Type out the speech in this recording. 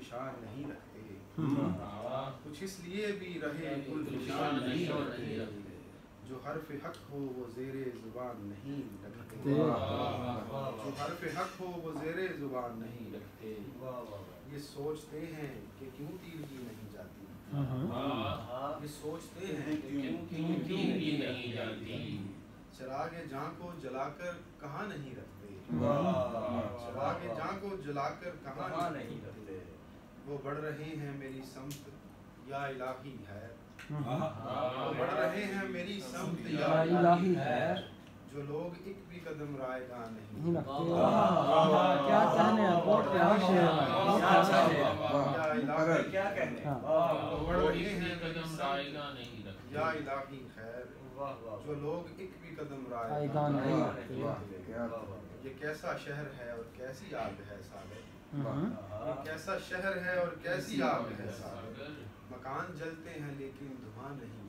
فشان نہیں رکھتے، کچھ اس لیے بھی رہے گل فشان نہیں رکھتے، جو حرف حق ہو وہ زیر زبان نہیں رکھتے، جو حرف حق ہو وہ زیر زبان نہیں رکھتے، یہ سوچتے ہیں کہ کیوں تیر کی نہیں جاتی، یہ سوچتے ہیں کہ کیوں تیر کی نہیں جاتی، چراغ جاں کو جلا کر کہاں نہیں رکھتے، چراغ جاں کو جلا کر کہاں نہیں رکھتے، وہ بڑھ رہے ہیں میری سمت یا الہی ہے، وہ بڑھ رہے ہیں میری سمت یا الہی ہے، جو لوگ ایک بھی قدم رائے گاہ نہیں رکھتے، کیا کہنے ہیں، بہت پیارا شعر ہے، کیا کہنے ہیں، وہ بڑھ رہے ہیں قدم رائے گاہ نہیں رکھتے یا الہی خیر، جو لوگ ایک بھی قدم رائے گاہ نہیں رکھتے، یہ کیسا شہر ہے اور کیسی آگ ہے ساغر، یہ کیسا شہر ہے اور کیسی آگ ہے ساغر، مکان جلتے ہیں لیکن دھواں نہیں،